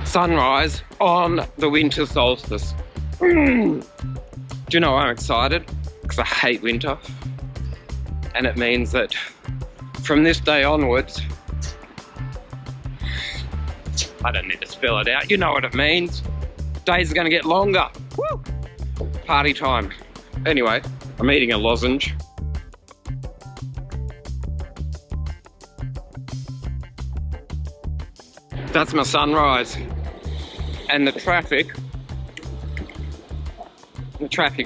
Sunrise on the winter solstice. Do you know I'm excited? Because I hate winter. And it means that from this day onwards, I don't need to spell it out, you know what it means. Days are going to get longer. Woo! Party time. Anyway, I'm eating a lozenge. That's my sunrise. And the traffic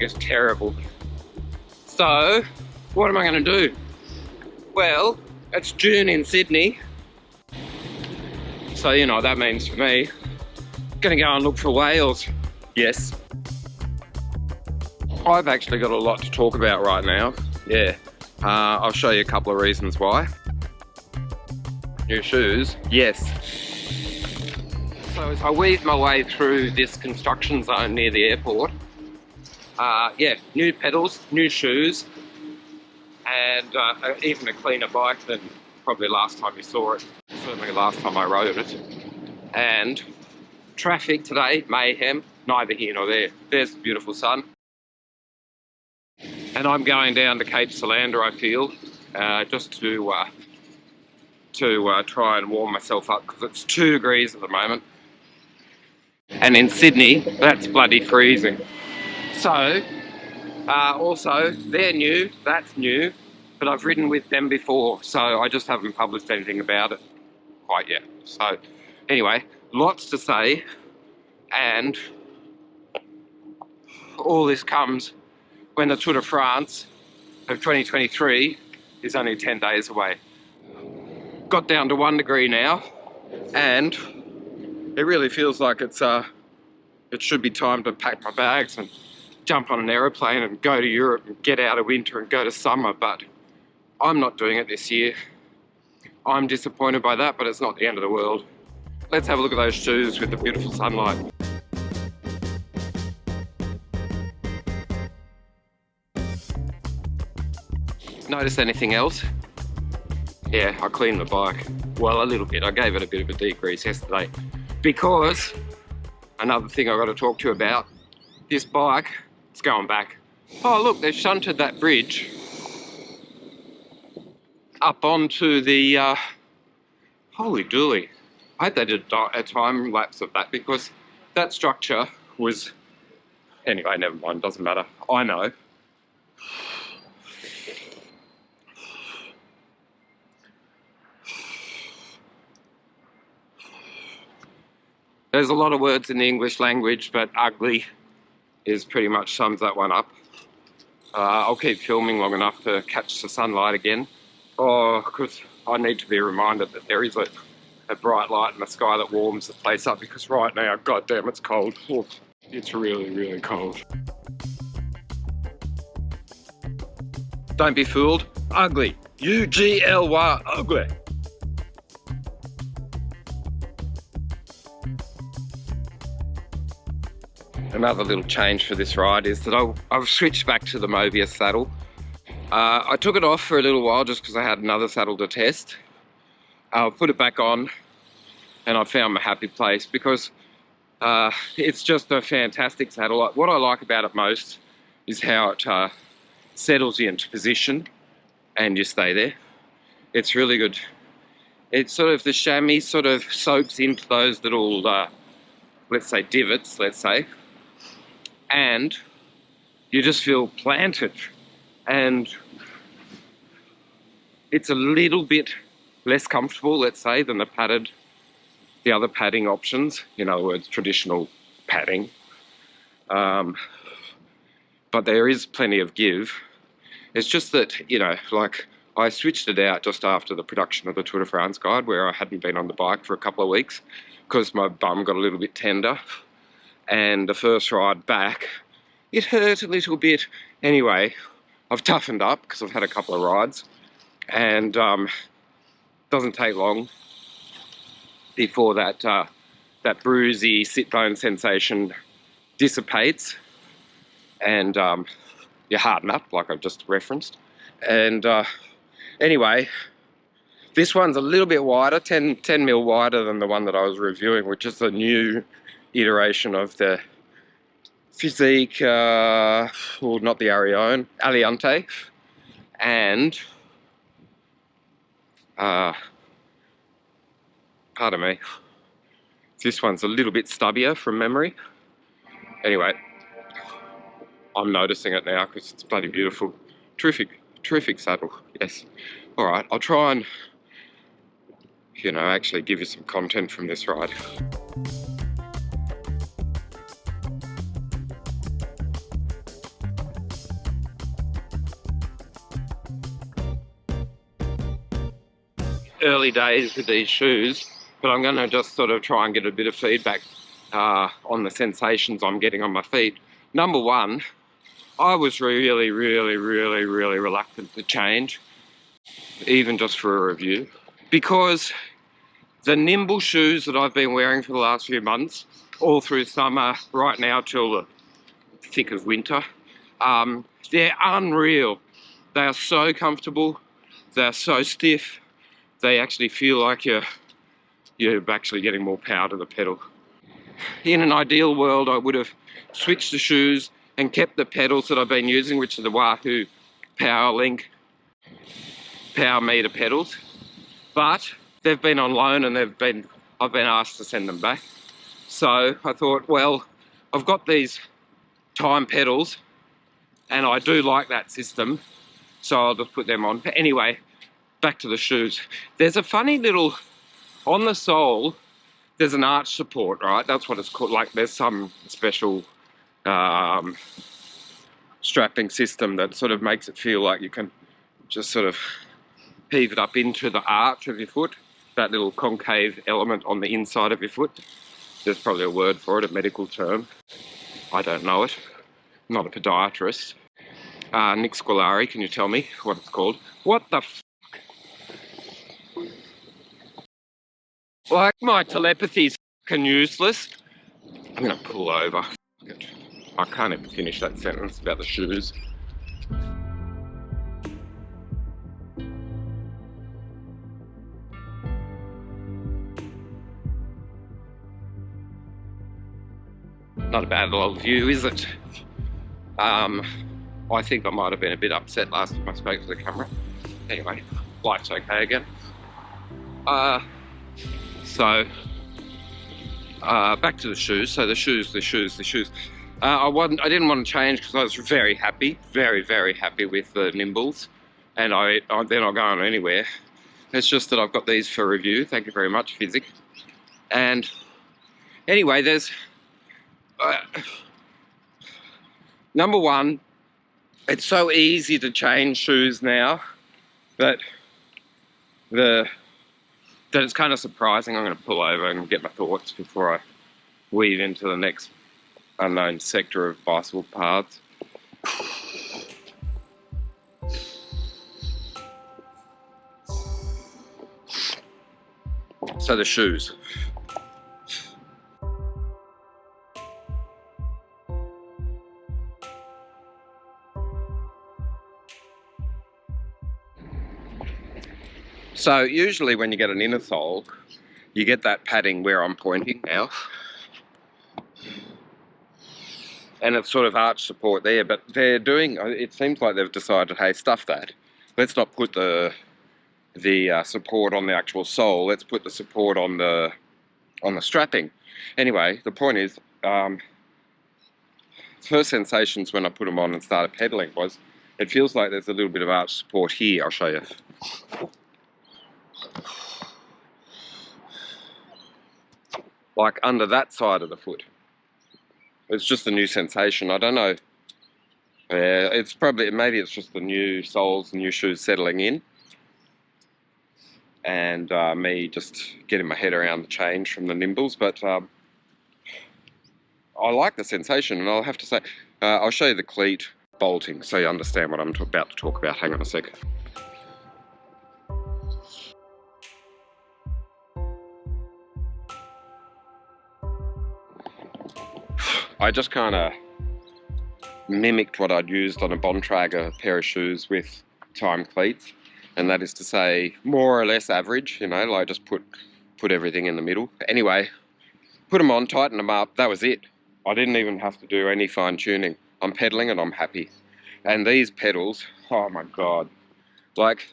is terrible. So, what am I going to do? Well, it's June in Sydney. So, you know what that means for me. Gonna go and look for whales. Yes. I've actually got a lot to talk about right now. Yeah. I'll show you a couple of reasons why. New shoes? Yes. So as I weave my way through this construction zone near the airport, yeah, new pedals, new shoes, and even a cleaner bike than probably last time you saw it, certainly last time I rode it. And traffic today, mayhem, neither here nor there. There's the beautiful sun. And I'm going down to Cape Solander, I feel, just to try and warm myself up, because it's 2 degrees at the moment. And in Sydney, that's bloody freezing. So, also, they're new, that's new, but I've ridden with them before, so I just haven't published anything about it quite yet. So, anyway, lots to say, and all this comes when the Tour de France of 2023 is only 10 days away. Got down to 1 degree now, and it really feels like it should be time to pack my bags and jump on an aeroplane and go to Europe and get out of winter and go to summer, but I'm not doing it this year. I'm disappointed by that, but it's not the end of the world. Let's have a look at those shoes with the beautiful sunlight. Notice anything else? Yeah, I cleaned the bike. Well, a little bit. I gave it a bit of a degrease yesterday. Because, another thing I've got to talk to you about, this bike, it's going back. Oh look, they've shunted that bridge up onto the, holy dooly. I hope they did a time lapse of that, because that structure was, anyway, never mind, doesn't matter. I know. There's a lot of words in the English language, but ugly is pretty much sums that one up. I'll keep filming long enough to catch the sunlight again. Oh, because I need to be reminded that there is a bright light in the sky that warms the place up, because right now, goddamn, it's cold. Oh, it's really, really cold. Don't be fooled. Ugly. U-G-L-Y, ugly. Another little change for this ride is that I've switched back to the Mobius saddle. I took it off for a little while just because I had another saddle to test. I'll put it back on, and I found my happy place, because it's just a fantastic saddle. What I like about it most is how it settles you into position and you stay there. It's really good. It's sort of, the chamois sort of soaks into those little, let's say divots, let's say, and you just feel planted, and it's a little bit less comfortable, let's say, than the other padding options, in other words, traditional padding. But there is plenty of give. It's just that, you know, like, I switched it out just after the production of the Tour de France guide, where I hadn't been on the bike for a couple of weeks because my bum got a little bit tender, and the first ride back, it hurt a little bit. Anyway, I've toughened up because I've had a couple of rides, and doesn't take long before that that bruisey sit bone sensation dissipates, and you harden up, like I've just referenced. And anyway, this one's a little bit wider, 10 mil wider than the one that I was reviewing, which is a new iteration of the Fizik, well, not the Aliante, and pardon me, this one's a little bit stubbier from memory. Anyway, I'm noticing it now because it's bloody beautiful. Terrific saddle, yes. All right, I'll try and, you know, actually give you some content from this ride. Early days with these shoes, but I'm going to just sort of try and get a bit of feedback on the sensations I'm getting on my feet. Number one, I was really reluctant to change, even just for a review, because the nimble shoes that I've been wearing for the last few months, all through summer, right now till the thick of winter, they're unreal. They are so comfortable, they're so stiff, they actually feel like you're actually getting more power to the pedal. In an ideal world, I would have switched the shoes and kept the pedals that I've been using, which are the Wahoo PowerLink power meter pedals, but they've been on loan and I've been asked to send them back. So I thought, well, I've got these time pedals and I do like that system, so I'll just put them on. But anyway, back to the shoes. There's a funny little, on the sole, there's an arch support, right? That's what it's called. Like there's some special strapping system that sort of makes it feel like you can just sort of heave it up into the arch of your foot, that little concave element on the inside of your foot. There's probably a word for it, a medical term. I don't know it. I'm not a podiatrist. Nick Scolari, can you tell me what it's called? What the f***? Like, my telepathy's f***ing useless. I'm gonna pull over. I can't even finish that sentence about the shoes. Not a bad little view, is it? I think I might have been a bit upset last time I spoke to the camera. Anyway, life's okay again. So back to the shoes. So the shoes. I didn't want to change because I was very happy with the Nimbles, and they're not going anywhere. It's just that I've got these for review. Thank you very much, Fizik. And anyway, there's number one, it's so easy to change shoes now that it's kind of surprising. I'm going to pull over and get my thoughts before I weave into the next unknown sector of bicycle paths. So the shoes. So usually when you get an inner sole, you get that padding where I'm pointing now. And it's sort of arch support there, but they're doing, it seems like they've decided, hey, stuff that. Let's not put the support on the actual sole, let's put the support on the strapping. Anyway, the point is, first sensations when I put them on and started pedaling was, it feels like there's a little bit of arch support here. I'll show you. Like under that side of the foot. It's just a new sensation. I don't know. It's probably, maybe it's just the new soles, the new shoes settling in, and me just getting my head around the change from the Nimbles. But I like the sensation, and I'll have to say, I'll show you the cleat bolting so you understand what I'm about to talk about. Hang on a sec. I just kind of mimicked what I'd used on a Bontrager pair of shoes with time cleats, and that is to say more or less average, you know, like just put everything in the middle. Anyway, put them on, tighten them up, that was it. I didn't even have to do any fine tuning. I'm pedaling and I'm happy. And these pedals, oh my God, like,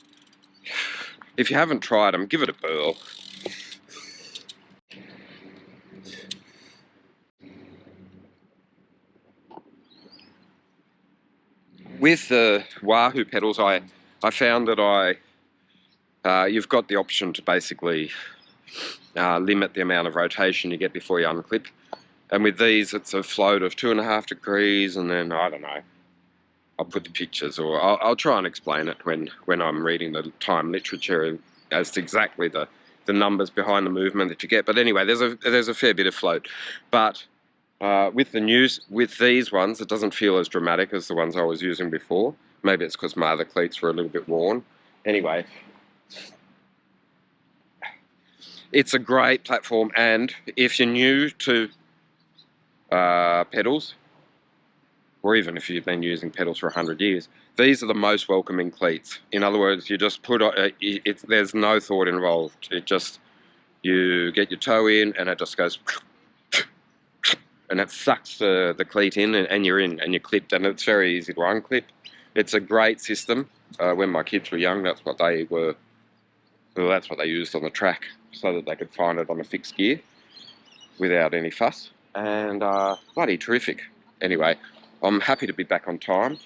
if you haven't tried them, give it a whirl. With the Wahoo pedals, I found that you've got the option to basically limit the amount of rotation you get before you unclip. And with these, it's a float of 2.5 degrees, and then, I don't know, I'll put the pictures, or I'll try and explain it when I'm reading the time literature as to exactly the numbers behind the movement that you get. But anyway, there's a fair bit of float. But with these ones, it doesn't feel as dramatic as the ones I was using before. Maybe it's because my other cleats were a little bit worn. Anyway, it's a great platform, and if you're new to pedals, or even if you've been using pedals for 100 years, these are the most welcoming cleats. In other words, you just put there's no thought involved. It just, you get your toe in and it just goes, and it sucks the cleat in, and you're in, and you're clipped, and it's very easy to unclip. It's a great system. When my kids were young, that's what they used on the track, so that they could find it on a fixed gear without any fuss. And bloody terrific. Anyway, I'm happy to be back on time.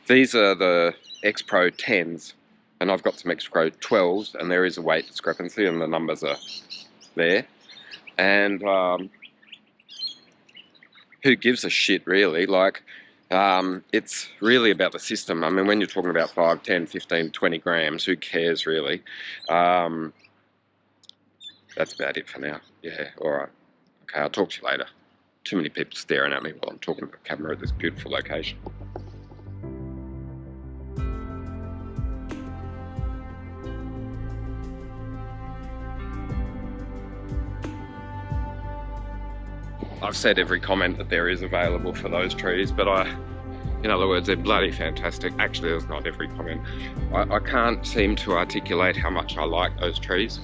These are the X Pro 10s, and I've got some X Pro 12s, and there is a weight discrepancy, and the numbers are there. And who gives a shit, really? Like, it's really about the system. I mean, when you're talking about 5, 10, 15, 20 grams, who cares, really? That's about it for now. Yeah, all right. Okay, I'll talk to you later. Too many people staring at me while I'm talking to the camera at this beautiful location. I've said every comment that there is available for those trees, but in other words, they're bloody fantastic. Actually, there's not every comment. I can't seem to articulate how much I like those trees,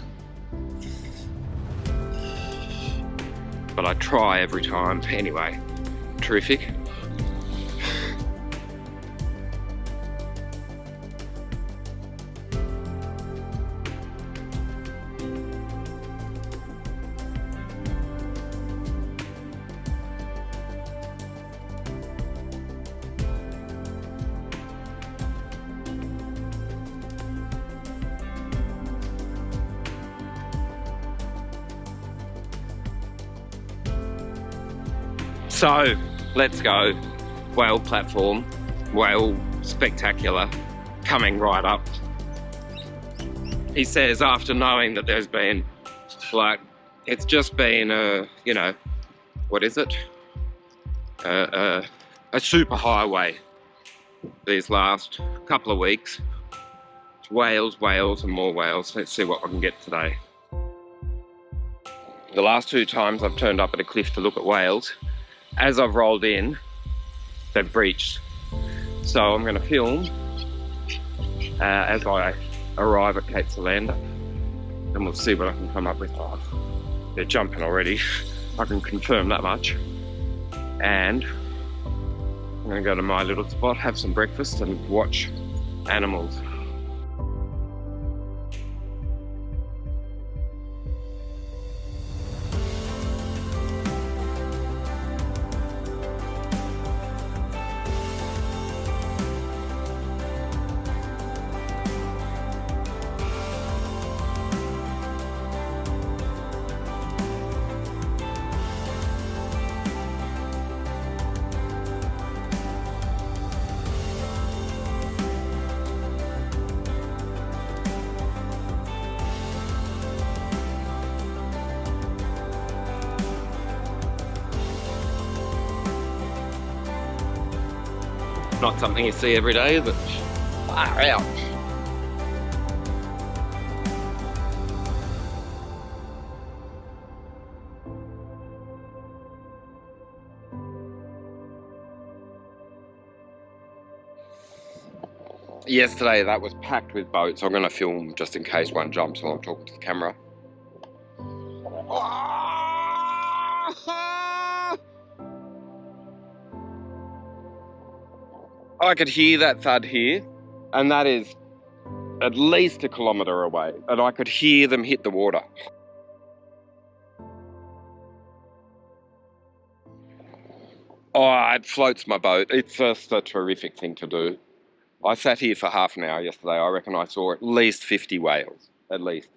but I try every time. Anyway, terrific. So, let's go. Whale platform, whale spectacular, coming right up. He says, after knowing that there's been, like, it's just been you know, what is it? A super highway these last couple of weeks. It's whales, whales, and more whales. Let's see what I can get today. The last 2 times I've turned up at a cliff to look at whales, as I've rolled in, they've breached. So I'm going to film as I arrive at Cape Solander, and we'll see what I can come up with. Oh, they're jumping already, I can confirm that much. And I'm going to go to my little spot, have some breakfast, and watch animals. Not something you see every day, is it? Far out. yesterday that was packed with boats. I'm going to film just in case one jumps while I'm talking to the camera. I could hear that thud here, and that is at least 1 kilometre away, and I could hear them hit the water. Oh, it floats my boat. It's just a terrific thing to do. I sat here for half an hour yesterday. I reckon I saw at least 50 whales, at least.